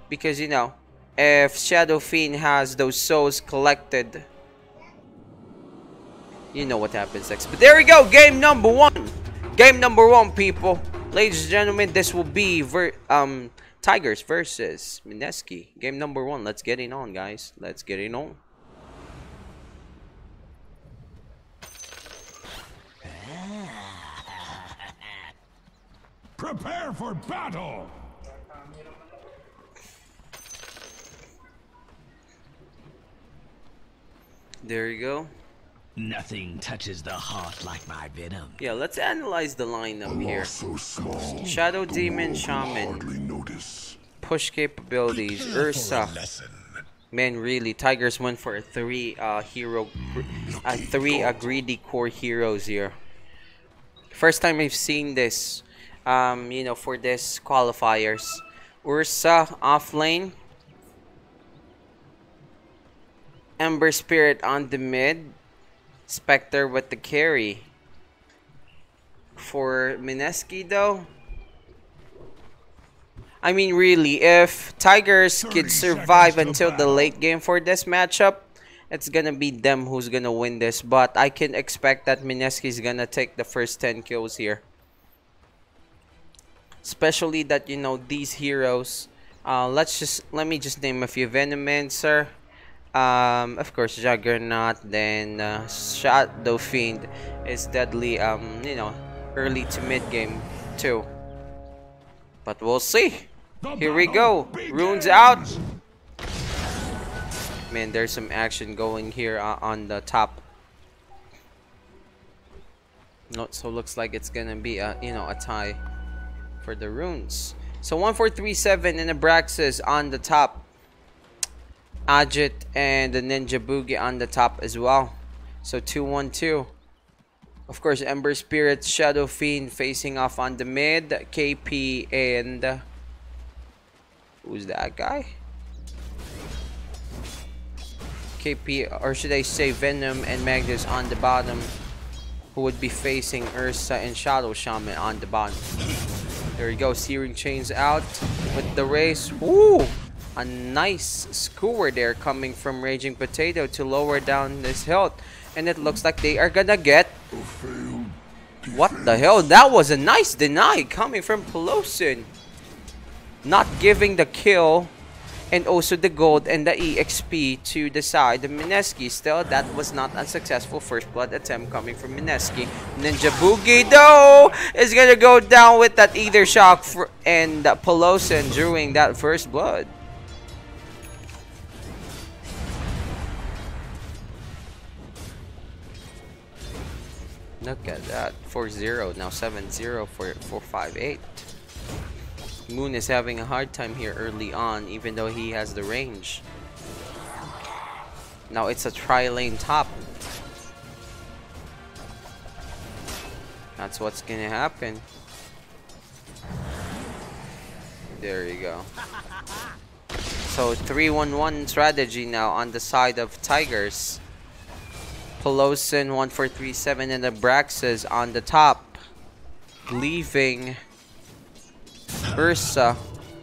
Because, you know, if Shadow Fiend has those souls collected, you know what happens next. But there we go, game number one. Game number one, people. Ladies and gentlemen, this will be Tigers versus Mineski. Game number one. Let's get it on, guys. Let's get it on. Prepare for battle. There you go. Nothing touches the heart like my venom. Yeah, let's analyze the lineup here. So small, Shadow Demon Shaman. Push capabilities. Ursa. Man, really, Tigers went for a three greedy core heroes here. First time I've seen this, you know, for this qualifiers. Ursa off lane. Ember Spirit on the mid. Spectre with the carry. For Mineski though, I mean, really, if Tigers could survive until the late game for this matchup, it's gonna be them who's gonna win this. But I can expect that Mineski is gonna take the first 10 kills here. Especially that, you know, these heroes, let me just name a few. Venomancer, of course Juggernaut, then Shadow Fiend is deadly, you know, early to mid game too. But we'll see. Here we go. Runes out. Man, there's some action going here on the top. No, so looks like it's gonna be a, you know, a tie for the runes. So 1437 and Abraxas on the top. Ajit and the Ninja Boogie on the top as well. So 2-1-2. Of course, Ember Spirit, Shadow Fiend facing off on the mid. KP and who's that guy? KP, or should I say Venom and Magnus on the bottom, who would be facing Ursa and Shadow Shaman on the bottom. There you go, Searing Chains out with the race. Woo! A nice skewer there coming from Raging Potato to lower down this health. And it looks like they are gonna get... What the hell? That was a nice deny coming from Pelosin. Not giving the kill and also the gold and the EXP to the side of Mineski. Still, that was not a successful first blood attempt coming from Mineski. Ninja Boogie, though, is gonna go down with that Ether Shock and Pelosin during that first blood. Look at that. 4-0. Now 7-0 for 458. Moon is having a hard time here early on, even though he has the range. Now it's a tri-lane top. That's what's gonna happen. There you go. So 3-1-1 strategy now on the side of Tigers. Pelosin 1437 and Abraxas on the top, leaving Ursa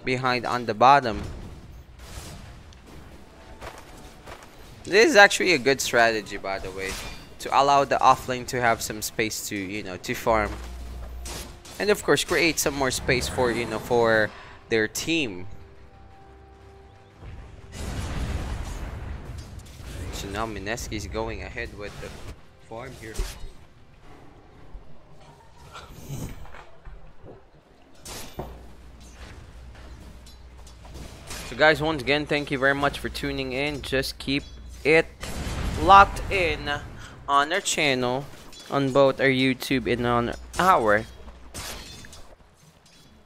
behind on the bottom. This is actually a good strategy, by the way, to allow the offlane to have some space to, you know, to farm, and of course create some more space for, you know, for their team. So now Mineski's going ahead with the farm here. So guys, once again, thank you very much for tuning in. Just keep it locked in on our channel, on both our YouTube and on our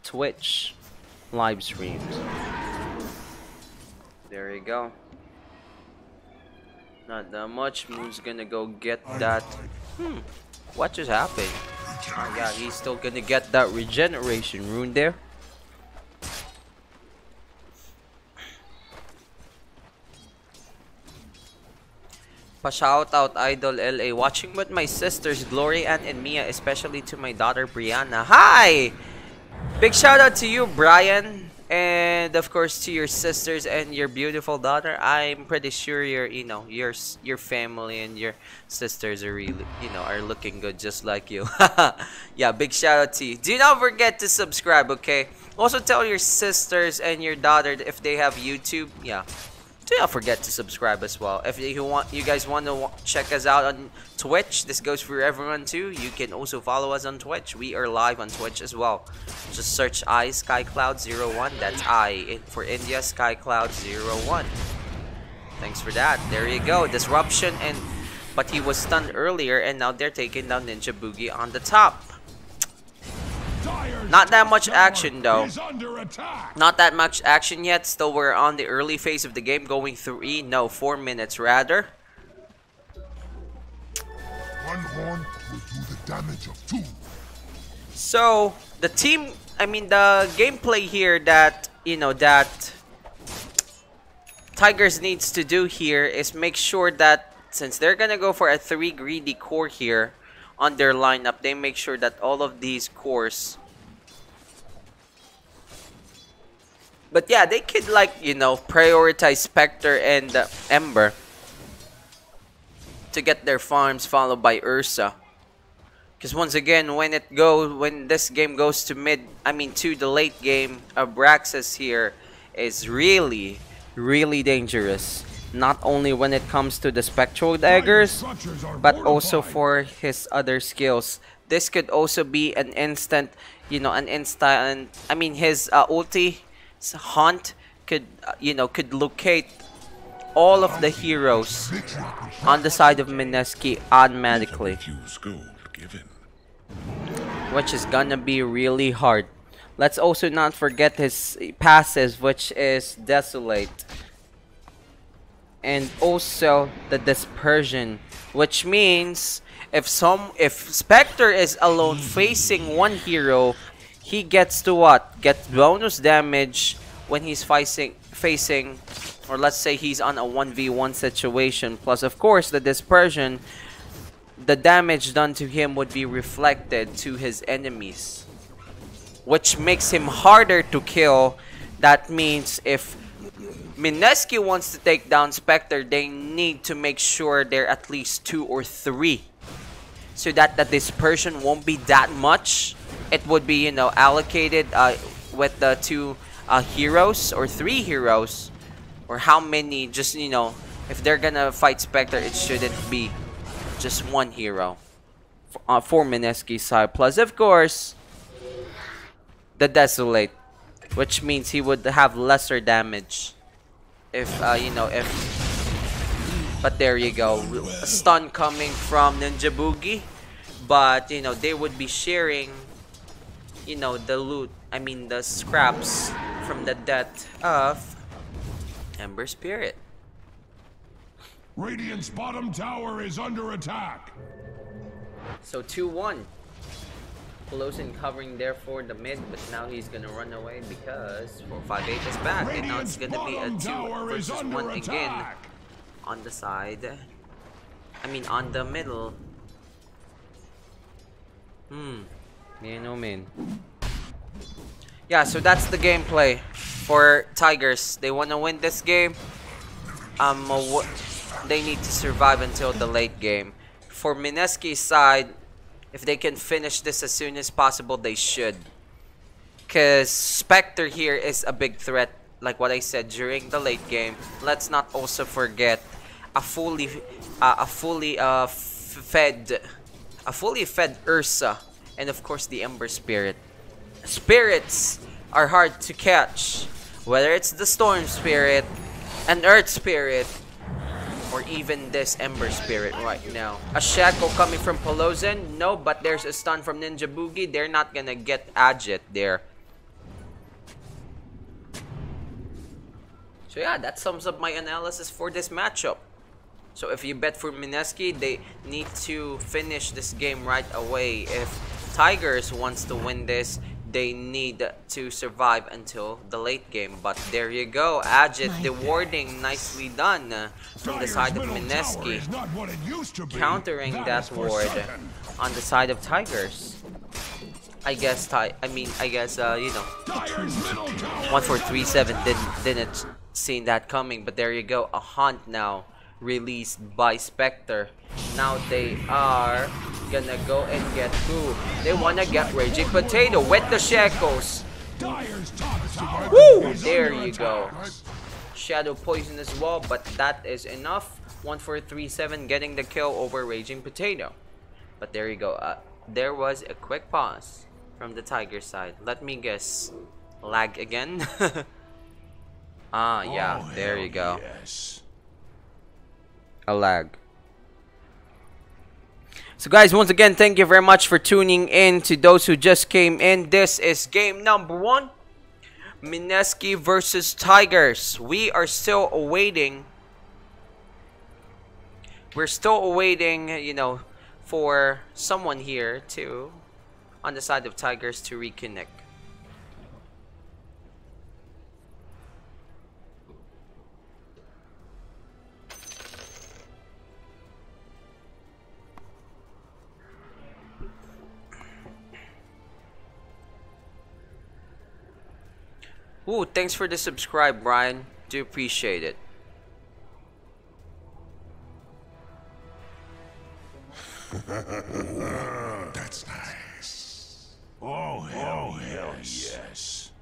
Twitch live streams. There you go. Not that much. Moon's gonna go get that. What just happened? Oh yeah, he's still gonna get that regeneration rune there. Pa-shout out Idol LA, watching with my sisters Glory Ann and Mia, especially to my daughter Brianna. Hi! Big shout out to you, Brian. And And of course, to your sisters and your beautiful daughter, I'm pretty sure your family and your sisters are really, are looking good just like you. Yeah, big shout out to you. Do not forget to subscribe, okay? Also tell your sisters and your daughter if they have YouTube. Yeah, do not forget to subscribe as well. If you guys want to check us out on Twitch, this goes for everyone too. You can also follow us on Twitch. We are live on Twitch as well. Just search iSkyCloud01. That's for India, SkyCloud01. Thanks for that. There you go. Disruption, but he was stunned earlier, and now they're taking down Ninja Boogie on the top. Not that much action though. Not that much action yet. Still, we're on the early phase of the game, going 4 minutes rather. One horn will do the damage of 2. So the gameplay here that that Tigers needs to do here is make sure that since they're gonna go for a 3 greedy core here on their lineup, they make sure that all of these cores. But yeah, they could prioritize Spectre and Ember to get their farms, followed by Ursa. Because once again, when this game goes to to the late game, Abraxas here is really, really dangerous. Not only when it comes to the spectral daggers, but also for his other skills. This could also be an instant, his ulti haunt could locate all of the heroes on the side of Mineski automatically, which is gonna be really hard. Let's also not forget his passive, which is Desolate, and also the Dispersion, which means if Spectre is alone facing one hero, he gets to gets bonus damage when he's facing, or let's say he's on a 1v1 situation. Plus, of course, the Dispersion, the damage done to him would be reflected to his enemies, which makes him harder to kill. That means if Mineski wants to take down Spectre, they need to make sure they're at least 2 or 3, so that the Dispersion won't be that much. It would be, allocated with the 2 heroes or 3 heroes, or how many. Just, if they're gonna fight Spectre, it shouldn't be just 1 hero for Mineski's side. Plus, of course, the Desolate, which means he would have lesser damage if but there you go. A stun coming from Ninja Boogie, but they would be sharing the loot, the scraps from the death of Ember Spirit. Radiant's bottom tower is under attack. So 2-1. Closing covering there for the mid, but now he's gonna run away because 458 is back, and now it's gonna be a 2 versus 1 again on the side. On the middle. Man. Yeah, so that's the gameplay for Tigers. They want to win this game. They need to survive until the late game. For Mineski's side, if they can finish this as soon as possible, they should. Because Spectre here is a big threat, like what I said during the late game. Let's not also forget a fully fed Ursa, and of course the Ember Spirit. Spirits are hard to catch, whether it's the Storm Spirit, an Earth Spirit, or even this Ember Spirit right now. A Shackle coming from Pelosin. No, but there's a stun from Ninja Boogie. They're not gonna get Agit there. So yeah, that sums up my analysis for this matchup. So if you bet for Mineski, they need to finish this game right away. If Tigers wants to win this, they need to survive until the late game. But there you go, Agit, the warding, nicely done from the side of Mineski, countering that ward on the side of Tigers. I guess you know, 1437 didn't see that coming, but there you go. A hunt now released by Spectre. Now they are gonna go and get who? They wanna get Raging Potato with the Shackles. Woo! There you go. Shadow Poison as well, but that is enough. 1437 getting the kill over Raging Potato. But there you go. There was a quick pause from the Tiger side. Let me guess. Lag again? Yeah, there you go. Yes. A lag. So guys, once again, thank you very much for tuning in. To those who just came in, this is game number 1. Mineski versus Tigers. We are still awaiting. We're still awaiting, you know, for someone here to, on the side of Tigers, to reconnect. Ooh, thanks for the subscribe, Brian. Do appreciate it. That's nice. Oh, hell yes.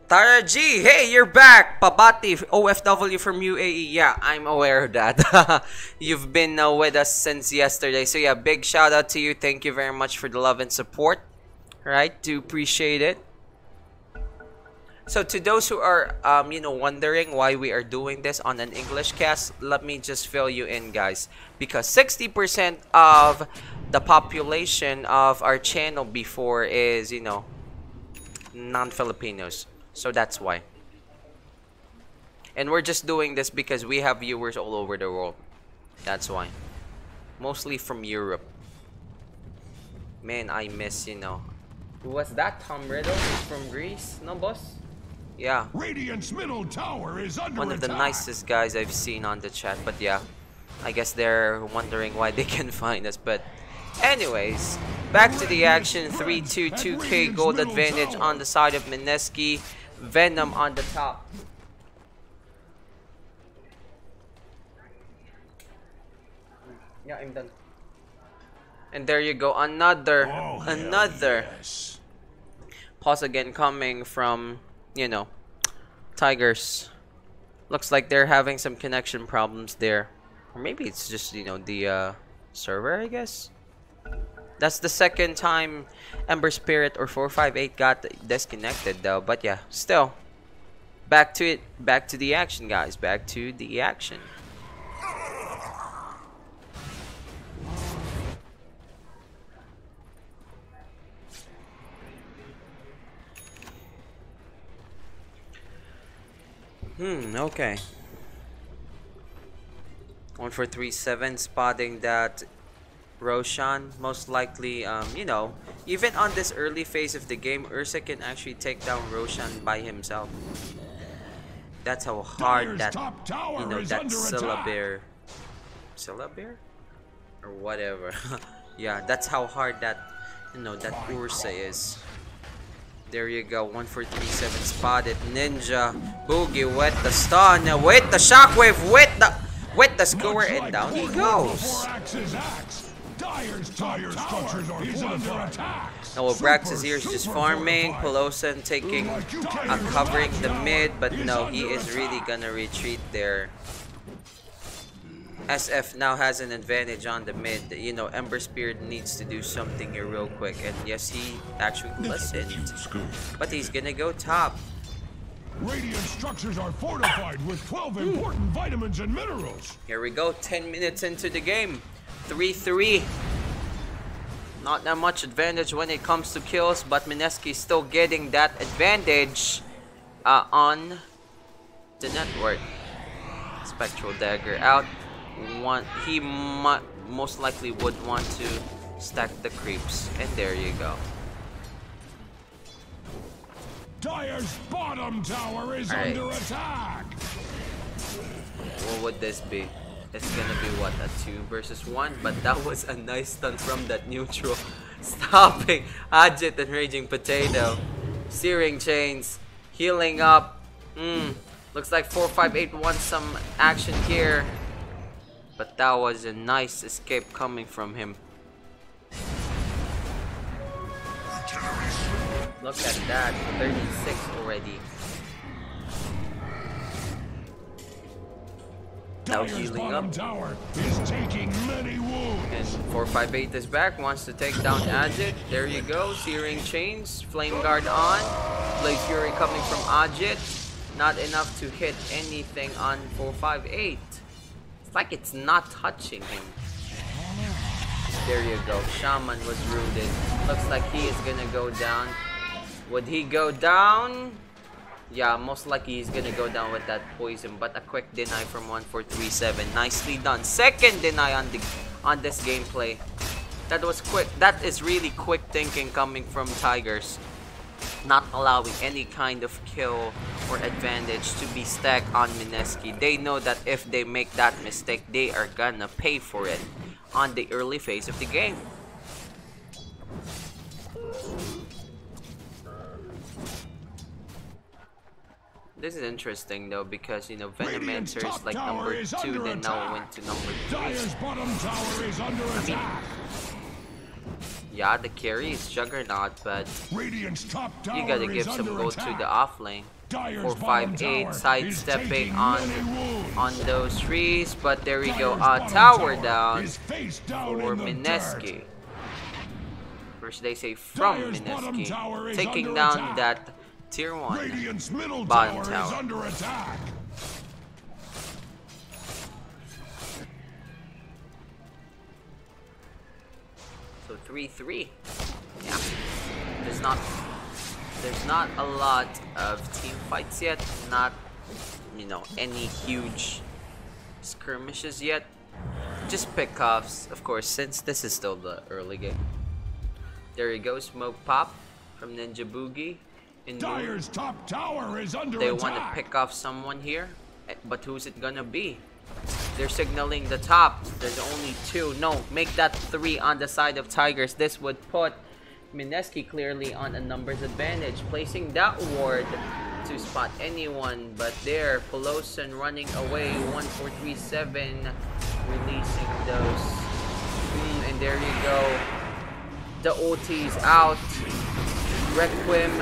Tara G, hey, you're back. Pabati, OFW from UAE. Yeah, I'm aware of that. You've been with us since yesterday. So yeah, big shout out to you. Thank you very much for the love and support. Right, do appreciate it. So to those who are you know, wondering why we are doing this on an English cast, let me just fill you in, guys. Because 60% of the population of our channel before is, you know, non-Filipinos. So that's why. And we're just doing this because we have viewers all over the world. That's why. Mostly from Europe. Man, I miss, you know. Who was that? Tom Riddle? He's from Greece? No, boss? Yeah. Radiant's middle tower is under One of the attack. nicest guys I've seen on the chat. But yeah, I guess they're wondering why they can find us. But anyways, back to the action. 3-2, 2K gold advantage on the side of Mineski. Venom on the top. Yeah, I'm done. And there you go, another Yes. pause again coming from, you know, Tigers. Looks like they're having some connection problems there. Or maybe it's just, you know, the server, I guess. That's the second time Ember Spirit or 458 got disconnected though. But yeah, still. Back to it. Back to the action, guys. Back to the action. Okay. 1437 spotting that Roshan, most likely, you know, even on this early phase of the game, Ursa can actually take down Roshan by himself. That's how hard that, you know, that Syllabear, or whatever. Yeah, that's how hard that, you know, that Ursa is. There you go, 1437 spotted. Ninja Boogie with the stun, with the shockwave, with the skewer, and down he goes. No, Brax is here, he's just farming. Pelosan taking, covering the mid, but no, he is really gonna retreat there. SF now has an advantage on the mid. You know, Ember Spirit needs to do something here real quick. And yes, he actually listened. But he's gonna go top. Radiant structures are fortified with 12 important vitamins and minerals. Here we go, 10 minutes into the game. 3-3. Not that much advantage when it comes to kills, but Mineski still getting that advantage on the network. Spectral Dagger out. He most likely would want to stack the creeps, and there you go. Dire's bottom tower is under attack. What would this be? It's gonna be what, a 2 versus 1? But that was a nice stun from that neutral, stopping Ajit and Raging Potato. Searing Chains, healing up. Looks like 4581 wants some action here, but that was a nice escape coming from him. Look at that, 36 already. Now healing up. Tower is taking many wounds. And 458 is back, wants to take down Ajit. There you go, Searing Chains, Flame Guard on. Blade Fury coming from Ajit. Not enough to hit anything on 458. It's like it's not touching him. There you go, Shaman was rooted. Looks like he is gonna go down. Would he go down? Yeah, most likely he's gonna go down with that poison, but a quick deny from 1437. Nicely done. Second deny on this gameplay. That was quick. That is really quick thinking coming from Tigers. Not allowing any kind of kill or advantage to be stacked on Mineski. They know that if they make that mistake, they are gonna pay for it on the early phase of the game. This is interesting though, because you know Venomancer is like number 2, then now went to number 3. Dire's bottom tower is under attack. Yeah, the carry is Juggernaut, but Radiant's top tower you gotta give some gold to the off lane. 458 sidestepping on those trees, but there we go. Tower down for Mineski. Or should they say from Mineski, taking down that Tier 1 bottom tower. Under attack. So 3-3. Yeah. There's not a lot of team fights yet. Not, you know, any huge skirmishes yet. Just pickoffs, of course, since this is still the early game. There you go, smoke pop from Ninja Boogie. Dire's top tower is under They attack. want to pick off someone here, but who's it gonna be? They're signaling the top. There's only 2. No, make that 3 on the side of Tigers. This would put Mineski clearly on a numbers advantage, placing that ward to spot anyone. But there, Peloson running away. 1437 releasing those. And there you go. The ulti's out. Requiem,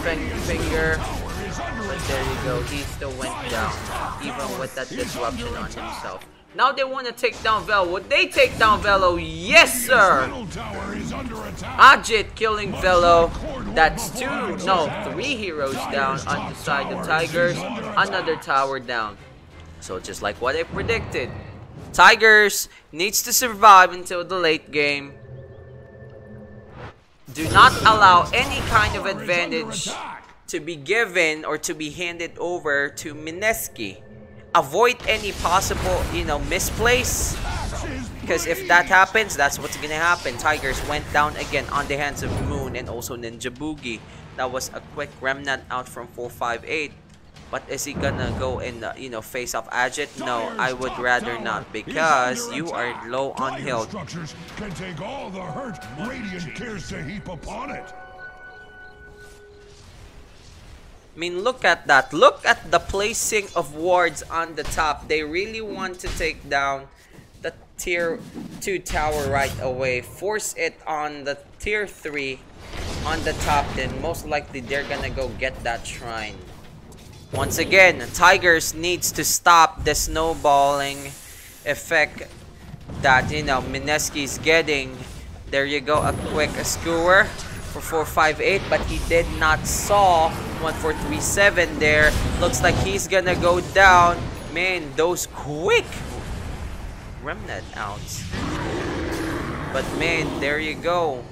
Finger, but there you go, he still went down, even with that disruption on himself. Now they want to take down Velo. Would they take down Velo? Yes, sir! Ajit killing Velo. That's 3 heroes down on the side of Tigers. Another tower down. So just like what I predicted, Tigers needs to survive until the late game. Do not allow any kind of advantage to be given or to be handed over to Mineski. Avoid any possible, you know, misplace. Because if that happens, that's what's gonna happen. Tigers went down again on the hands of Moon and also Ninja Boogie. That was a quick remnant out from 458. But is he gonna go and, you know, face off Ajit? No, I would rather not, because you are low on health. Structures can take all the hurt Radiant cares to heap upon it. I mean, look at that. Look at the placing of wards on the top. They really want to take down the Tier 2 tower right away. Force it on the Tier 3 on the top, then most likely they're gonna go get that shrine. Once again, Tigers needs to stop the snowballing effect that, you know, Mineski's getting. There you go, a quick skewer for 458, but he did not saw 1437 there. Looks like he's gonna go down. Man, those quick remnant outs. But man, there you go.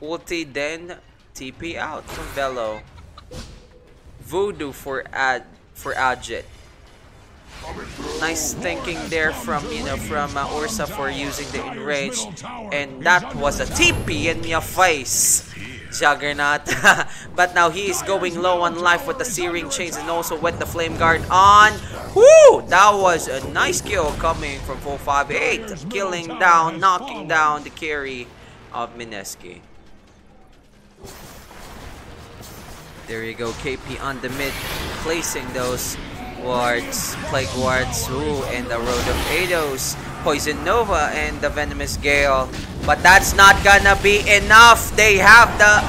Ulti, then TP out from Velo. Voodoo for Ajit. Nice thinking there from, you know, from Ursa for using the enrage, and that was a TP in your face. Juggernaut. But now he is going low on life with the Searing Chains and also with the Flame Guard on. Woo! That was a nice kill coming from 458. Killing down, knocking down the carry of Mineski. There you go, KP on the mid, placing those wards, Plague Wards, ooh, and the Road of Eidos, Poison Nova, and the Venomous Gale. But that's not gonna be enough. They have the...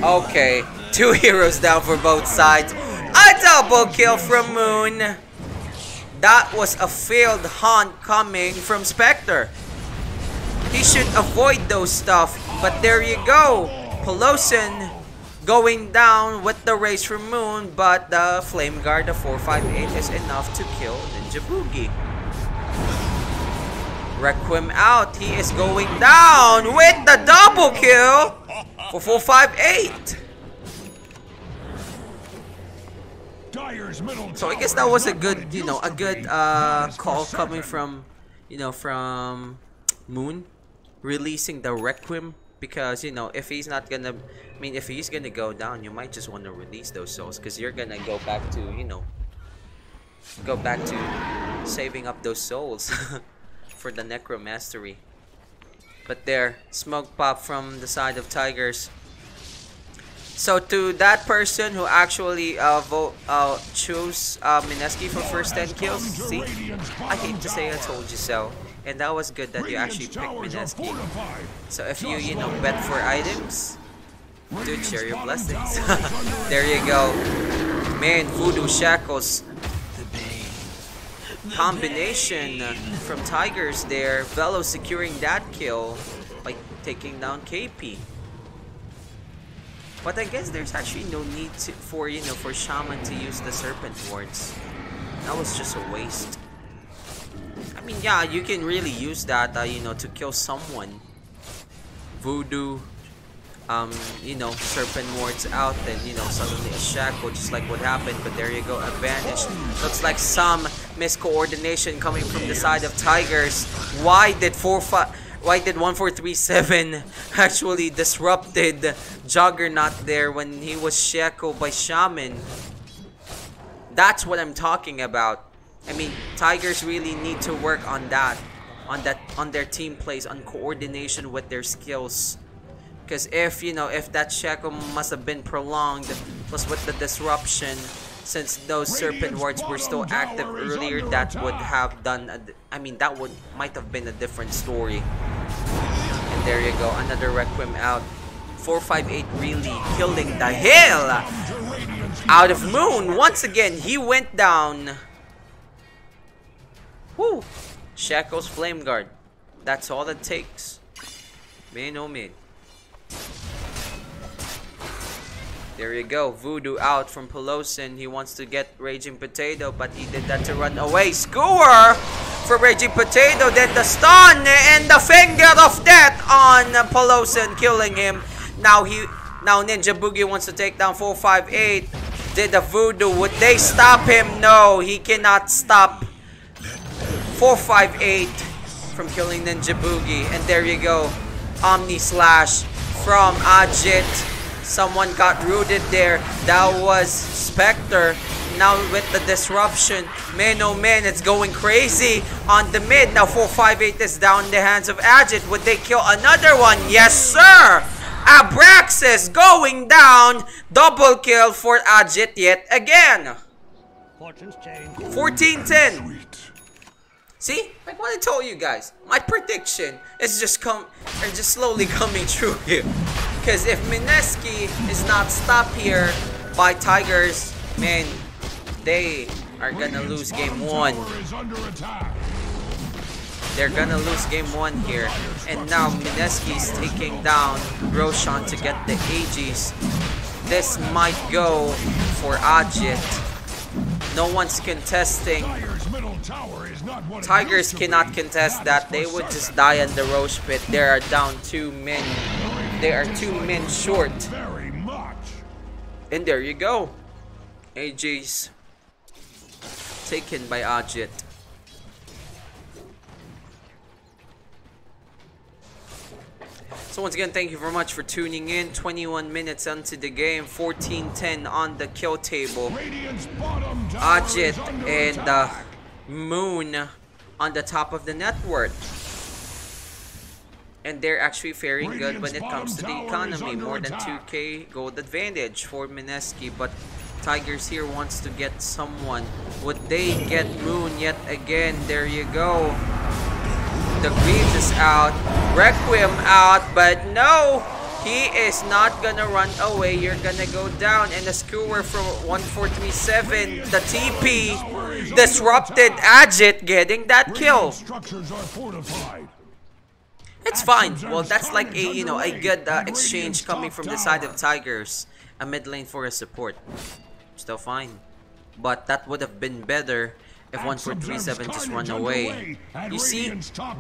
Okay, 2 heroes down for both sides. A double kill from Moon. That was a failed hunt coming from Spectre. He should avoid those stuff. But there you go. Pelosin going down with the race from Moon. But the Flame Guard of 458 is enough to kill Ninja Boogie. Requiem out. He is going down with the double kill for 458. So I guess that was a good, a good call coming from, from Moon, releasing the Requiem, because if he's not gonna, if he's gonna go down, you might just want to release those souls, because you're gonna go back to, saving up those souls for the Necromastery. But there, smoke pop from the side of Tigers. So to that person who actually chose Mineski for first 10 kills, see, I hate to say I told you so. And that was good that you actually picked Mineski. So if you, bet for items, dude, share your blessings. There you go. Man, Voodoo Shackles. Combination from Tigers there. Velo securing that kill by taking down KP. But I guess there's actually no need for Shaman to use the Serpent Wards. That was just a waste. Yeah, you can really use that, to kill someone. Voodoo, Serpent Wards out, then, suddenly a Shackle, just like what happened. But there you go, advantage. Looks like some miscoordination coming from the side of Tigers. Why did 1437 actually disrupted Juggernaut there when he was shackled by Shaman? That's what I'm talking about. Tigers really need to work on that, on their team plays, on coordination with their skills. Because if that shackle must have been prolonged, plus with the disruption, since those Serpent Wards were still active earlier, that would have done, might have been a different story. And there you go, another Requiem out. 458 really killing the hell out of Moon. Once again, he went down. Woo! Shackles, Flame Guard. That's all it takes. Man, oh man. There you go, Voodoo out from Pelosin. He wants to get Raging Potato, but he did that to run away. Skewer for Raging Potato, then the stun and the Finger of Death on Pelosin, killing him. Now Ninja Boogie wants to take down 458. Did the Voodoo, would they stop him? No, he cannot stop 458 from killing Ninja Boogie. And there you go, Omni Slash from Ajit. Someone got rooted there. That was Spectre. Now with the disruption, man oh man, it's going crazy on the mid. Now 458 is down in the hands of Ajit. Would they kill another one? Yes sir! Abraxas going down. Double kill for Ajit yet again. 14-10. See, like what I told you guys, my prediction is just slowly coming true here. Because if Mineski is not stopped here by Tigers, man, they are gonna lose game 1. They're gonna lose game 1 here. And now Mineski is taking down Roshan to get the AGs. This might go for Ajit. No one's contesting. Tigers cannot contest that. They would just die in the Roche pit. They are down 2 men. They are 2 men short. And there you go. AJ's taken by Ajit. So once again, thank you very much for tuning in. 21 minutes into the game, 14-10 on the kill table. Ajit and Moon on the top of the net worth. And they're actually faring good when it comes to the economy. More than 2k gold advantage for Mineski. But Tigers here wants to get someone. Would they get Moon yet again? There you go. The Greaves is out. Requiem out. But no, he is not gonna run away. You're gonna go down. And the skewer from 1437. The TP disrupted Ajit getting that kill. It's fine. Well, that's like a, you know, a good exchange coming from the side of Tigers. A mid lane for a support. Still fine. But that would have been better if 1437 just run away. You see,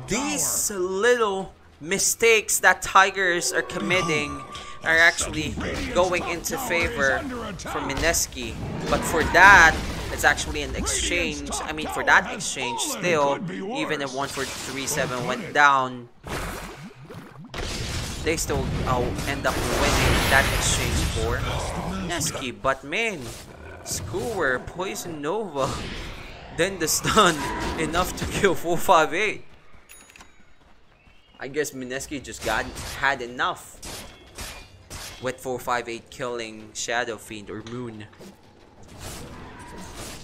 these little mistakes that Tigers are committing are actually going into favor for Mineski. But for that, it's actually an exchange. I mean, for that exchange, still, even if 1437 went down, they still end up winning that exchange for Mineski. But man, Skewer, Poison Nova, then the stun, enough to kill 458. I guess Mineski just had enough with 458 killing Shadow Fiend or Moon.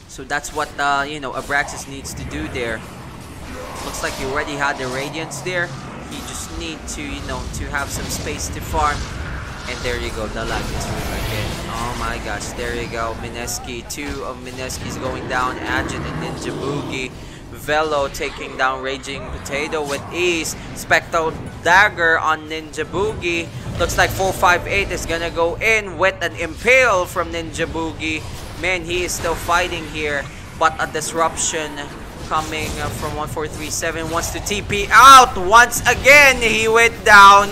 So that's what you know, Abraxas needs to do there. Looks like he already had the Radiance there. He just need to, you know, to have some space to farm. And there you go, the lag is real again. Oh my gosh, there you go. Mineski, 2 of Mineski's going down. Ajit and Ninja Boogie. Velo taking down Raging Potato with ease. Spectral Dagger on Ninja Boogie. Looks like 458 is gonna go in with an Impale from Ninja Boogie. Man, he is still fighting here. But a disruption coming from 1437. Wants to TP out. Once again, he went down.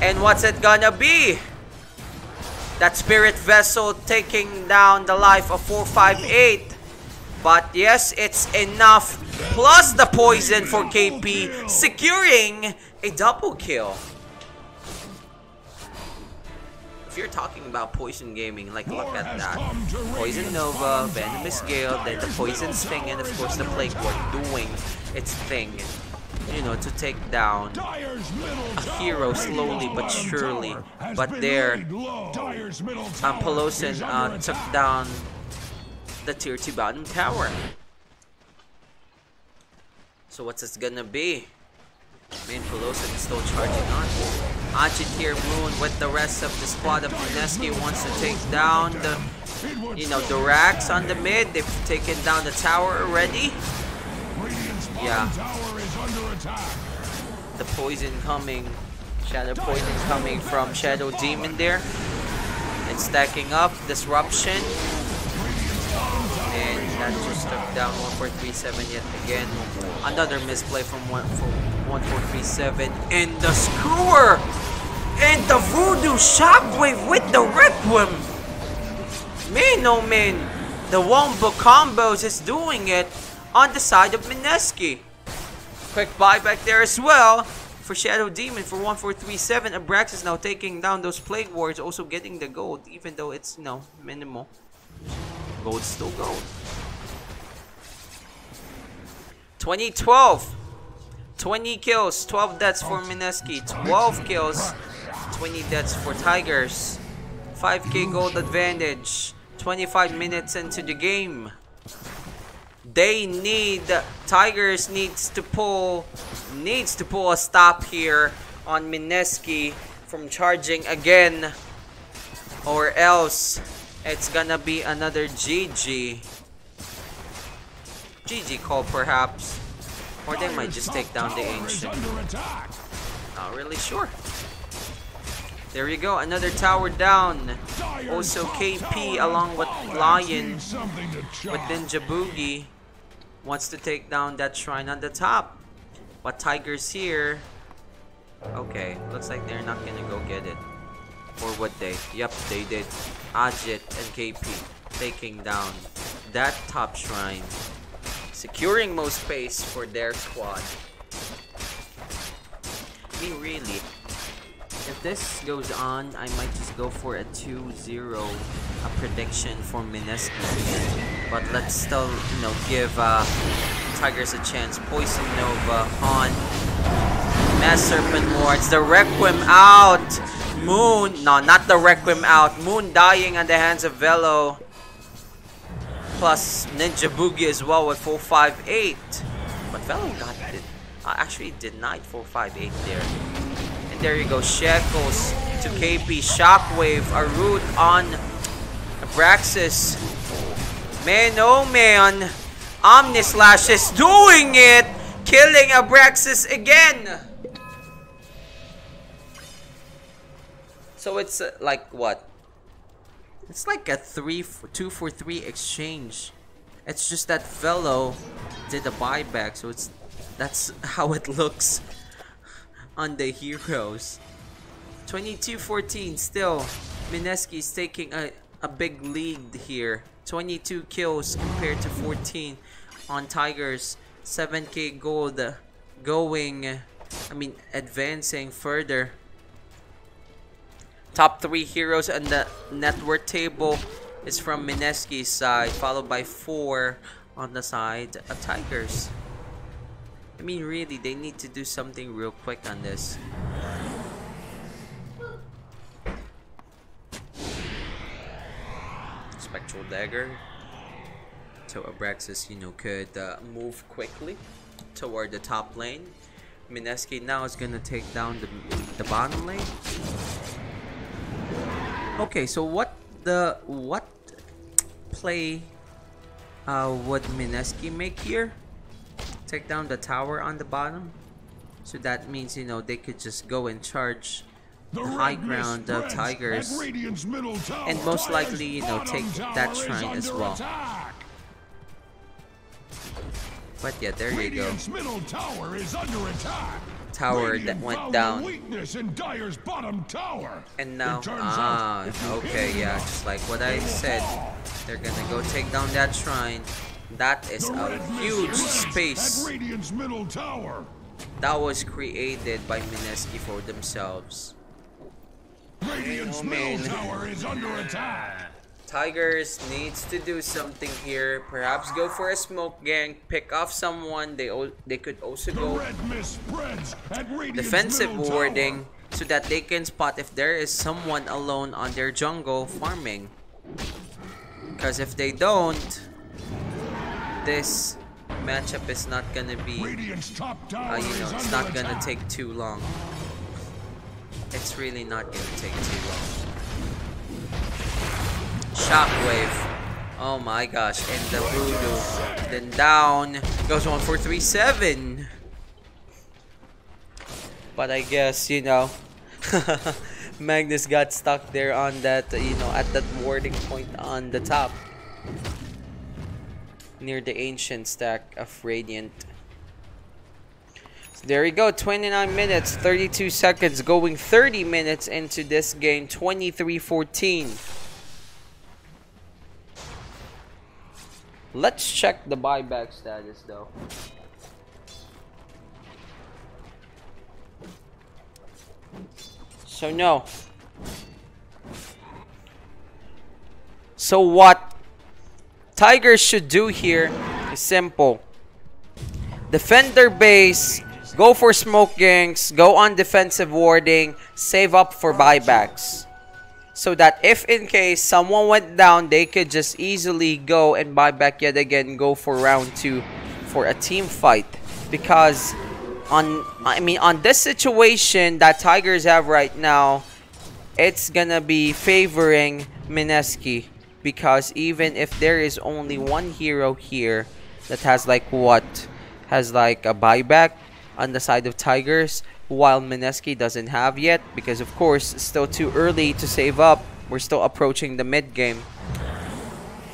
And what's it gonna be? That Spirit Vessel taking down the life of 458. But yes, it's enough. Plus the poison for KP, securing a double kill. If you're talking about Poison Gaming, like, look at that. Poison Nova, Venomous Gale, then the Poison Sting, and of course the Plague Ward doing its thing. You know, to take down a hero slowly but surely. But there, Pelosin took down the tier 2 bottom tower. So what's this gonna be? Man, Pelosin is still charging on. Ajit here, Moon with the rest of the squad of Mineski wants to take down the, you know, the racks on the mid. They've taken down the tower already. Yeah. The poison coming. Shadow poison coming from Shadow Demon there. And stacking up. Disruption. And that just took down 1437 yet again. Another misplay from 1437. And the Skewer! And the Voodoo Shockwave with the Requiem! Man, oh man. The Wombo Combos is doing it on the side of Mineski. Quick buyback there as well for Shadow Demon for 1437. Abraxas now taking down those Plague Wards, also getting the gold, even though it's, you know, minimal. Gold's still gold. 2012. 20 kills, 12 deaths for Mineski. 12 kills, 20 deaths for Tigers. 5k gold advantage. 25 minutes into the game. They need, Tigers needs to pull a stop here on Mineski from charging again, or else it's gonna be another GG call perhaps, or they might just take down the Ancient. Not really sure. There you go, another tower down. Also KP along with Lion with Ninja Boogie wants to take down that shrine on the top. But Tigers here, okay, looks like they're not gonna go get it. Or would they? Yep, they did. Ajit and KP taking down that top shrine, securing most space for their squad. I mean, really, this goes on, I might just go for a 2-0 prediction for Mineski. But let's still, you know, give Tigers a chance. Poison Nova on Mass Serpent Wards. The Requiem out. Moon. No, not the Requiem out. Moon dying at the hands of Velo. Plus Ninja Boogie as well with 458. But Velo got it. Actually denied 458 there. And there you go. Shekels to KP. Shockwave. A root on Abraxas. Man, oh man. Omnislash is doing it. Killing Abraxas again. So it's like what? It's like a 2-for-3 exchange. It's just that Velo did a buyback, so that's how it looks on the heroes. 22-14 still. Mineski is taking a big lead here. 22 kills compared to 14 on Tigers. 7k gold going, advancing further. Top 3 heroes on the net worth table is from Mineski's side, followed by 4 on the side of Tigers. Really, they need to do something real quick on this. Spectral Dagger. So Abraxas, could move quickly toward the top lane. Mineski now is gonna take down the bottom lane. Okay, so what play would Mineski make here? Take down the tower on the bottom. So that means they could just go and charge the high ground of Tigers, and most likely take that shrine as well. But yeah, there you go. Tower that went down. And now, okay, yeah, just like what I said, they're gonna go take down that shrine. That is a huge space that was created by Mineski for themselves. Radiant's middle tower is under attack. Tigers needs to do something here. Perhaps go for a smoke gang, pick off someone. They could also go defensive warding so that they can spot if there is someone alone on their jungle farming. Because if they don't, this matchup is not gonna be, it's not gonna take too long. It's really not gonna take too long. Shockwave. Oh my gosh. And the voodoo. Then down. Goes 1-4-3-7. But I guess, Magnus got stuck there on that, at that warding point on the top. Near the ancient stack of Radiant. So there you go. 29 minutes, 32 seconds. Going 30 minutes into this game. 23-14. Let's check the buyback status though. So no. So what Tigers should do here is simple. Defend their base, go for smoke gangs, go on defensive warding, save up for buybacks. So that if in case someone went down, they could just easily go and buy back yet again, go for round 2 for a team fight. Because on this situation that Tigers have right now, it's gonna be favoring Mineski. Because even if there is only one hero here that has a buyback on the side of Tigers, while Mineski doesn't have yet, because of course it's still too early to save up. We're still approaching the mid game.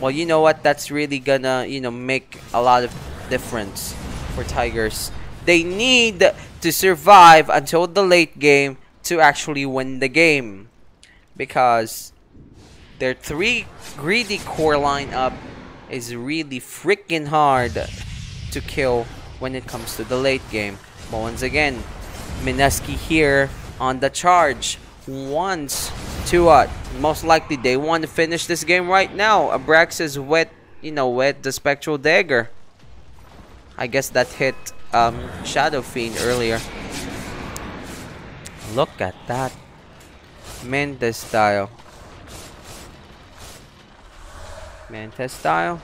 Well, you know what? That's really gonna make a lot of difference for Tigers. They need to survive until the late game to actually win the game, because their 3 greedy core lineup is really freaking hard to kill when it comes to the late game. But once again, Mineski here on the charge. wants to most likely they want to finish this game right now. Abraxas wet, wet the Spectral Dagger. I guess that hit Shadow Fiend earlier. Look at that. Manta style. Manta style.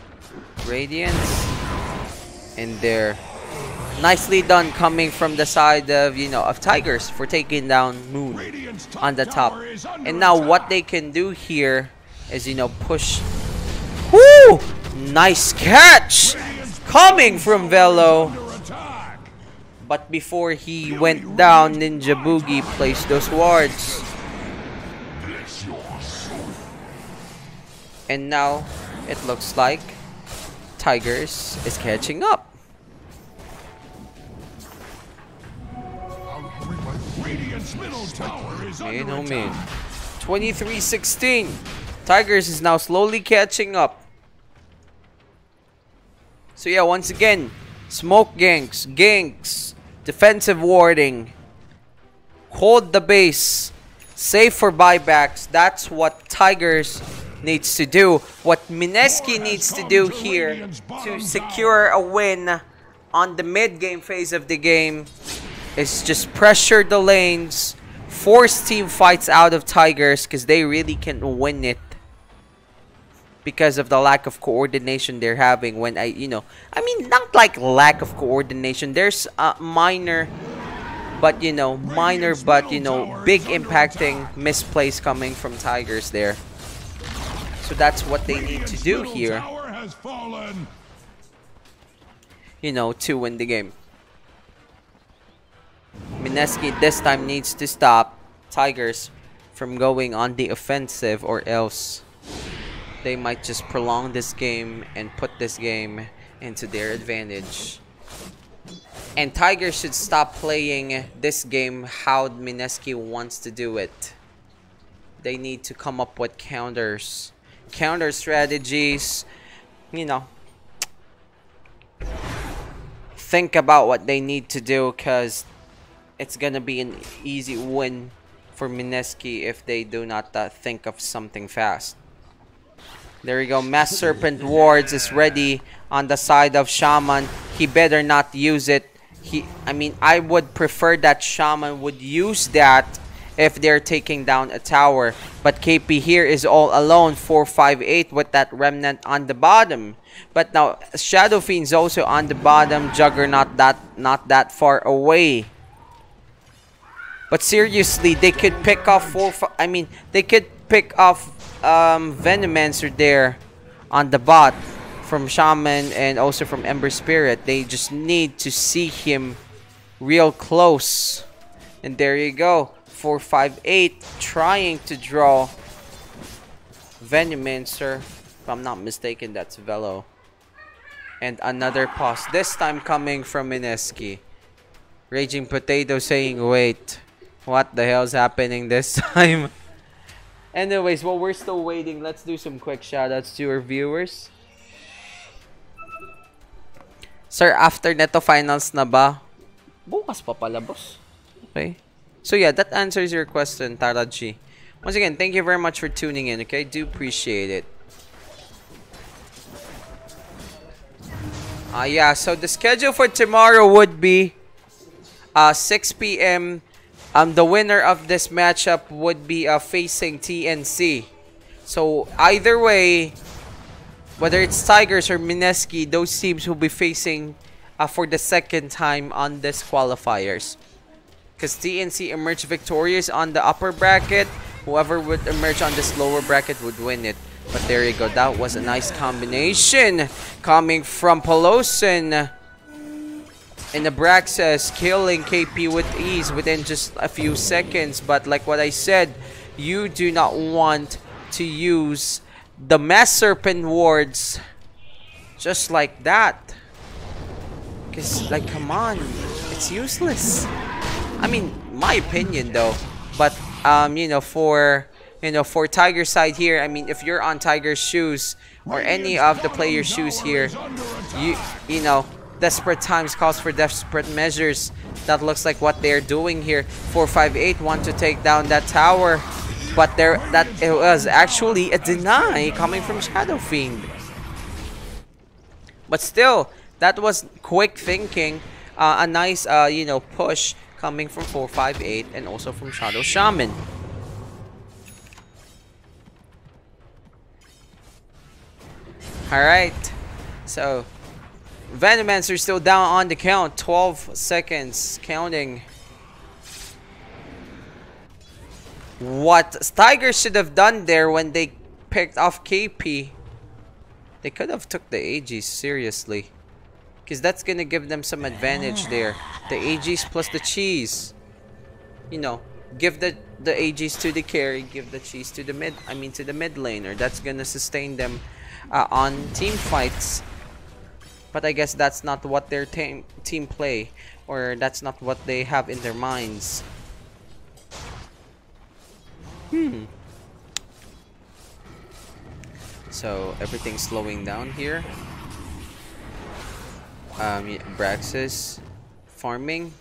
Radiance. And there. Nicely done coming from the side of, of Tigers for taking down Moon on the top. And now what they can do here is, push. Woo! Nice catch! Coming from Velo. But before he went down, Ninja Boogie placed those wards. And now it looks like Tigers is catching up. Man, oh man. 23-16. Tigers is now slowly catching up. So yeah, once again, smoke ganks, defensive warding, hold the base, save for buybacks. That's what Tigers needs to do. What Mineski needs to do here to secure a win on the mid-game phase of the game is just pressure the lanes, force team fights out of Tigers because they really can't win it because of the lack of coordination they're having. When I mean, not like lack of coordination. There's minor, but big impacting misplays coming from Tigers there. So that's what they need to do here, to win the game. Mineski this time needs to stop Tigers from going on the offensive, or else they might just prolong this game and put this game into their advantage. And Tigers should stop playing this game how Mineski wants to do it. They need to come up with counter strategies, think about what they need to do, because it's gonna be an easy win for Mineski if they do not think of something fast. There we go. Mass Serpent Wards is ready on the side of Shaman. He better not use it. I would prefer that Shaman would use that if they're taking down a tower. But KP here is all alone, 458 with that Remnant on the bottom. But now Shadow Fiend's also on the bottom. Juggernaut not that far away. But seriously, they could pick off they could pick off Venomancer there on the bot from Shaman and also from Ember Spirit. They just need to see him real close. And there you go. 458 trying to draw Venomancer. If I'm not mistaken, that's Velo. And another pause. This time coming from Mineski. Raging Potato saying, wait, what the hell's happening this time? Anyways, while we're still waiting, let's do some quick shoutouts to our viewers. Sir, after neto finals na ba? Bukas pa pala, boss. Okay. So yeah, that answers your question, Taraji. Once again, thank you very much for tuning in, okay? Do appreciate it. Yeah, so the schedule for tomorrow would be 6 p.m. The winner of this matchup would be facing TNC. So either way, whether it's Tigers or Mineski, those teams will be facing for the second time on this qualifiers. Because TNC emerged victorious on the upper bracket. Whoever would emerge on this lower bracket would win it. But there you go. That was a nice combination coming from Pelosin. And Abraxas killing KP with ease within just a few seconds. But like what I said, you do not want to use the Mass Serpent wards just like that. Because, like, come on. It's useless. I mean, my opinion though. But, for Tiger side here, I mean, if you're on Tiger's shoes or any of the players' shoes here, Desperate times calls for desperate measures. That looks like what they're doing here. 458 want to take down that tower, but it was actually a deny coming from Shadow Fiend. But still, that was quick thinking. A nice, you know, push coming from 458 and also from Shadow Shaman. Alright, so Venomancer still down on the count. 12 seconds counting. What Tigers should have done there when they picked off KP, they could have took the AGs seriously, because that's gonna give them some advantage there. The AGs plus the cheese, you know, give the AGs to the carry, give the cheese to the mid laner. That's gonna sustain them on team fights. But I guess that's not what their team play, or that's not what they have in their minds. So everything's slowing down here. Braxis farming,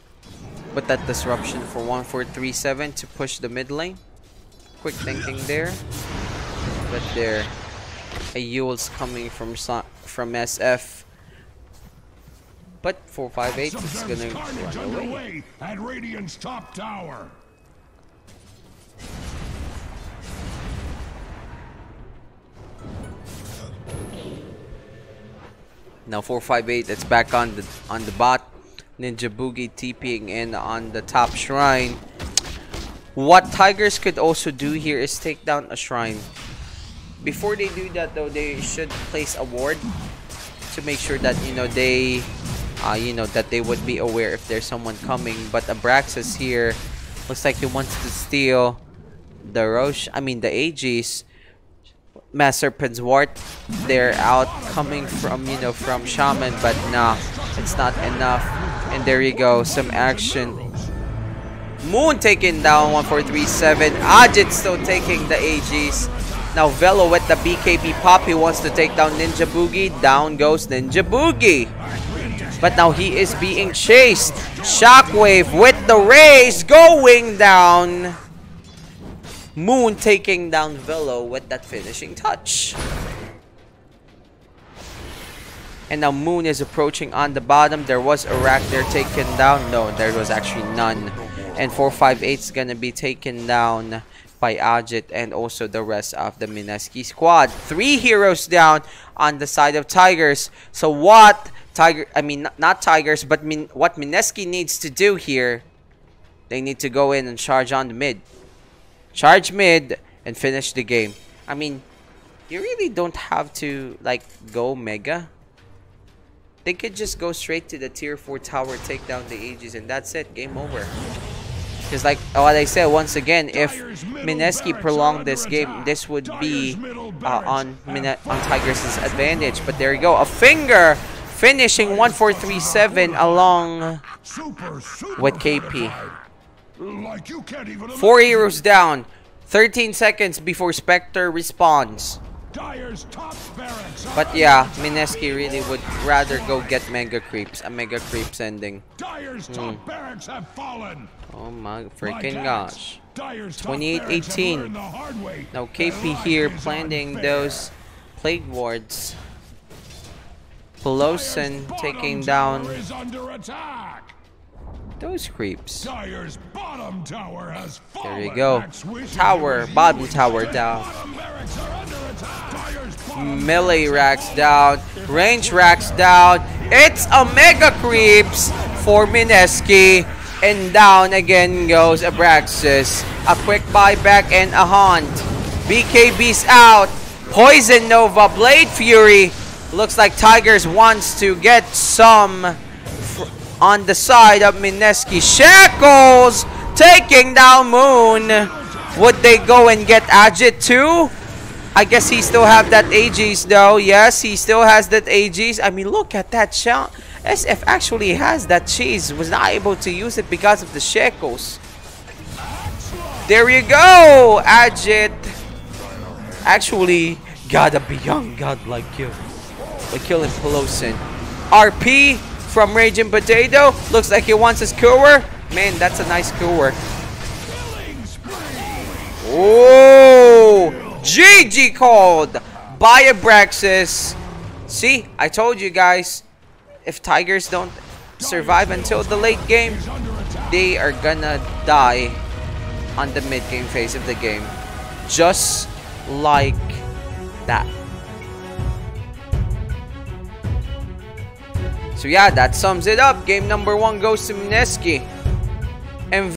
but that disruption for 1437 to push the mid lane. Quick thinking there, but there, a Yule's coming from SF. But 458 is gonna run away at Radion's top tower. Now 458, it's back on the bot. Ninja Boogie TPing in on the top shrine. What Tigers could also do here is take down a shrine. Before they do that though, they should place a ward to make sure that, you know, they that they would be aware if there's someone coming. But Abraxas here looks like he wants to steal the the AGs. Mass Serpent's Ward, they're out coming from, you know, from Shaman, but nah, it's not enough. And there you go, some action. Moon taking down 1437. Ajit still taking the AGs. Now Velo with the BKB pop, he wants to take down Ninja Boogie. Down goes Ninja Boogie. But now he is being chased. Shockwave with the raise going down. Moon taking down Velo with that finishing touch. And now Moon is approaching on the bottom. There was a rack there taken down. No, there was actually none. And 458 is going to be taken down by Ajit and also the rest of the Mineski squad. 3 heroes down on the side of Tigers. So what not Tigers, but what Mineski needs to do here, they need to go in and charge on the mid. Charge mid and finish the game. I mean, you really don't have to like go mega. They could just go straight to the tier 4 tower, take down the Aegis, and that's it. Game over. Because like what I said, once again, if Mineski prolonged this game, this would be on Tigers' advantage. But there you go. A finger finishing 1437 along with KP. 4 heroes down. 13 seconds before Spectre responds. But yeah, Mineski really would rather go get Mega Creeps. A Mega Creeps ending. Oh my freaking gosh. 28-18. Now KP here planting those Plague Wards. Pelosin taking down those creeps. There you go. Bottom tower down. Melee racks down. Range racks down. It's a Mega Creeps for Mineski. And down again goes Abraxas. A quick buyback and a hunt. BKB's out. Poison Nova. Blade Fury. Looks like Tigers wants to get some on the side of Mineski. Shackles taking down Moon. Would they go and get Ajit too? I guess he still have that Aegis though. Yes, he still has that Aegis. I mean, look at that shot. SF actually has that cheese. Was not able to use it because of the Shackles. There you go. Ajit actually got a beyond godlike kill by killing Pelosin. RP from Raging Potato. Looks like he wants his cooler. Man, that's a nice cooler. Oh, GG called by Abraxas. See, I told you guys, if Tigers don't survive until the late game, they are gonna die on the mid game phase of the game. Just like that. So yeah, that sums it up. Game number 1 goes to Mineski. And